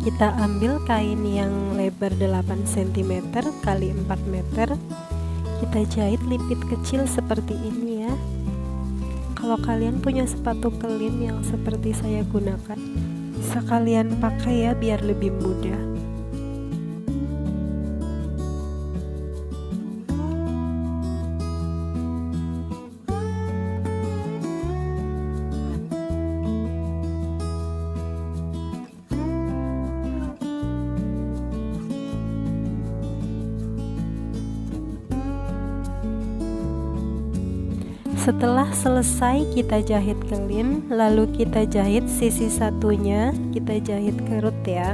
kita ambil kain yang lebar 8 cm kali 4 meter, kita jahit lipit kecil seperti ini ya. Kalau kalian punya sepatu kelin yang seperti saya gunakan, bisa kalian pakai ya biar lebih mudah. Setelah selesai kita jahit kelin, lalu kita jahit sisi satunya, kita jahit kerut ya.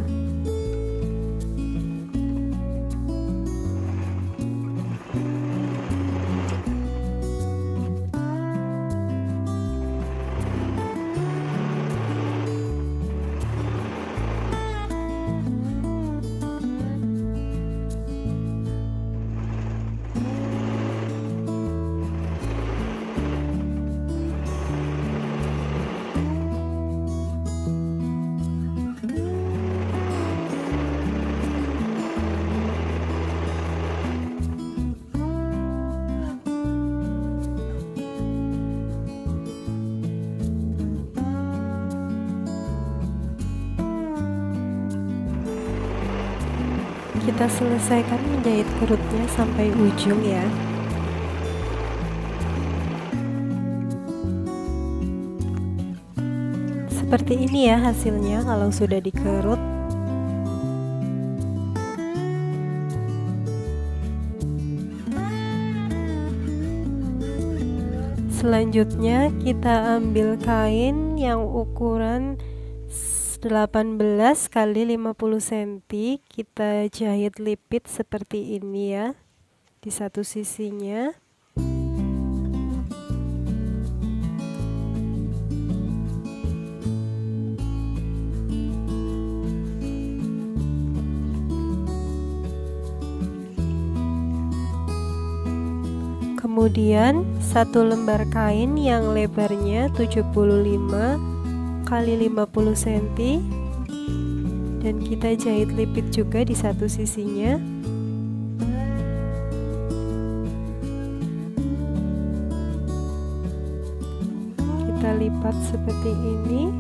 Kita selesaikan menjahit kerutnya sampai ujung ya. Seperti ini ya hasilnya kalau sudah dikerut. Selanjutnya kita ambil kain yang ukuran 18 kali 50 cm, kita jahit lipit seperti ini ya di satu sisinya. Kemudian satu lembar kain yang lebarnya 75 kali 50 cm dan kita jahit lipit juga di satu sisinya. Kita lipat seperti ini,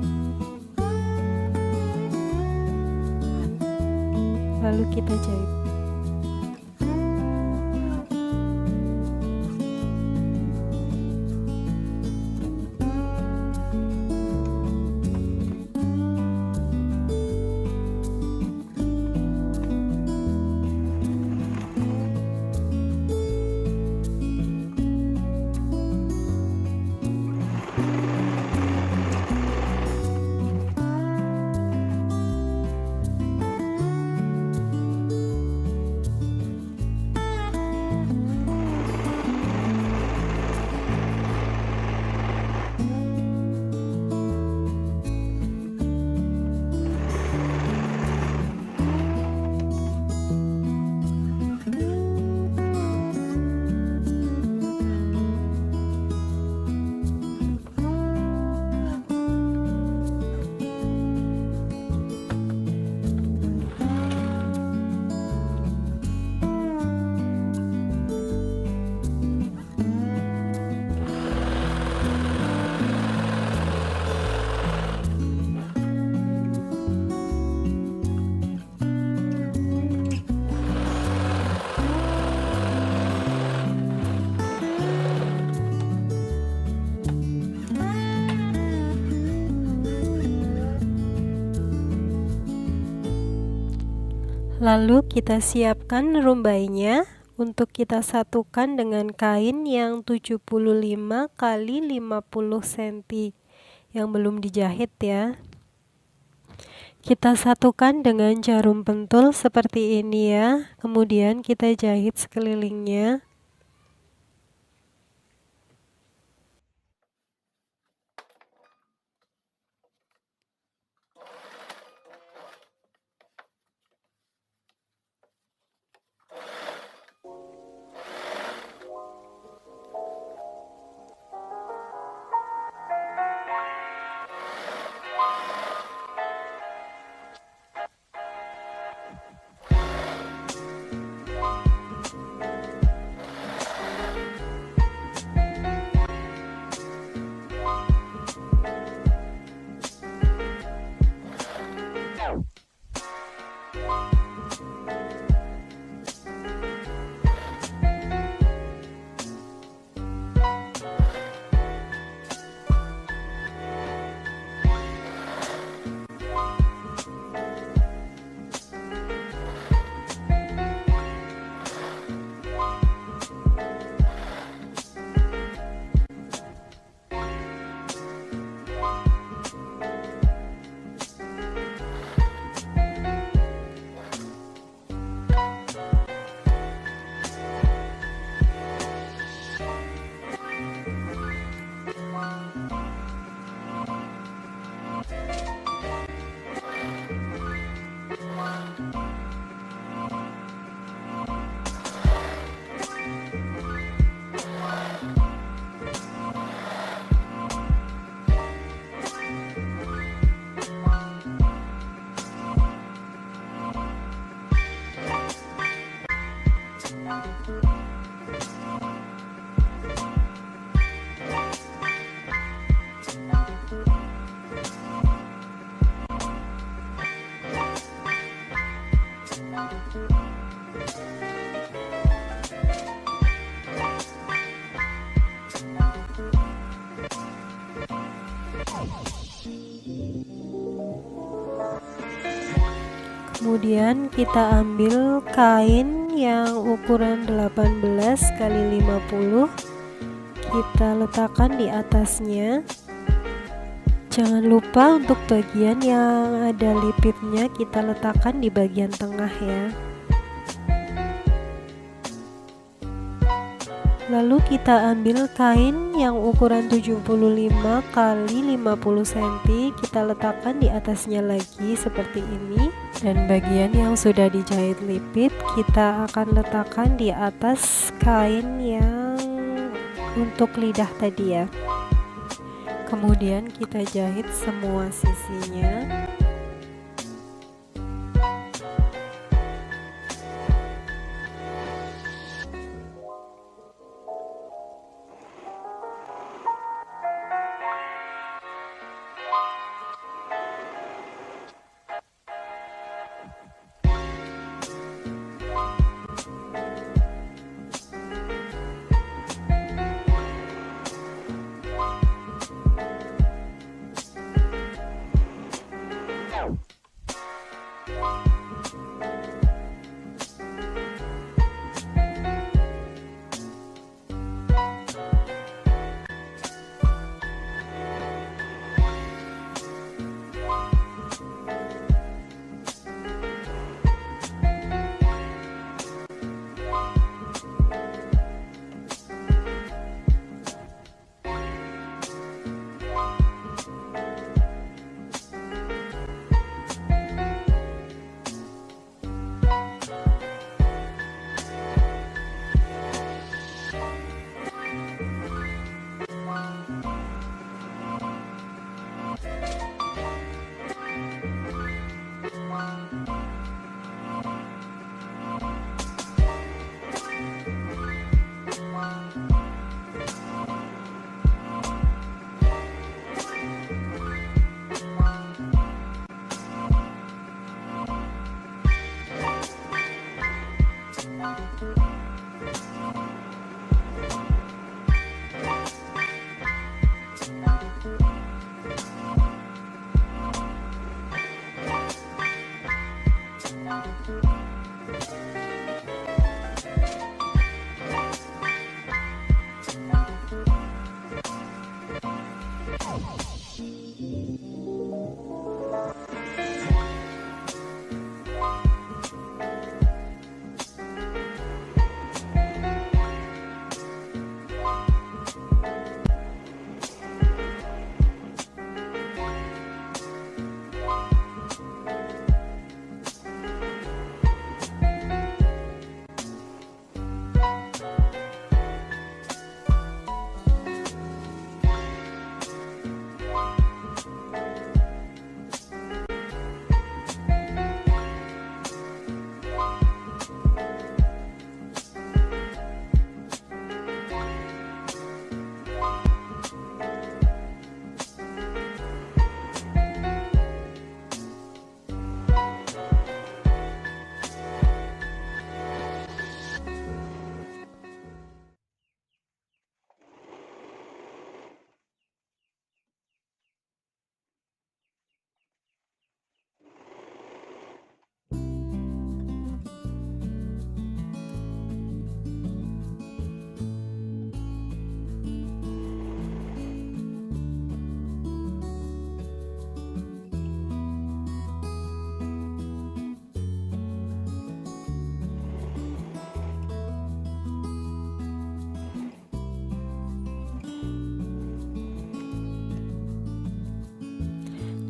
lalu kita jahit. Lalu kita siapkan rumbainya untuk kita satukan dengan kain yang 75 kali 50 cm yang belum dijahit ya. Kita satukan dengan jarum pentul seperti ini ya. Kemudian kita jahit sekelilingnya. Kemudian kita ambil kain yang ukuran 18 kali 50, kita letakkan di atasnya. Jangan lupa untuk bagian yang ada lipitnya kita letakkan di bagian tengah ya. Lalu kita ambil kain yang ukuran 75 kali 50 cm, kita letakkan di atasnya lagi seperti ini. Dan bagian yang sudah dijahit lipit kita akan letakkan di atas kain yang untuk lidah tadi ya. Kemudian kita jahit semua sisinya.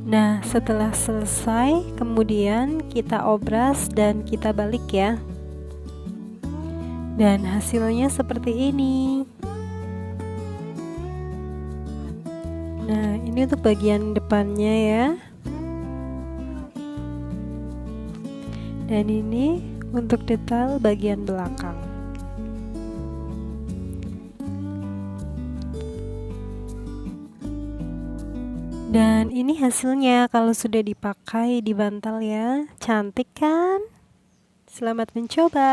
Nah, setelah selesai, kemudian kita obras dan kita balik ya. Dan hasilnya seperti ini. Nah, ini untuk bagian depannya ya. Dan ini untuk detail bagian belakang. Dan ini hasilnya kalau sudah dipakai di bantal ya. Cantik kan? Selamat mencoba.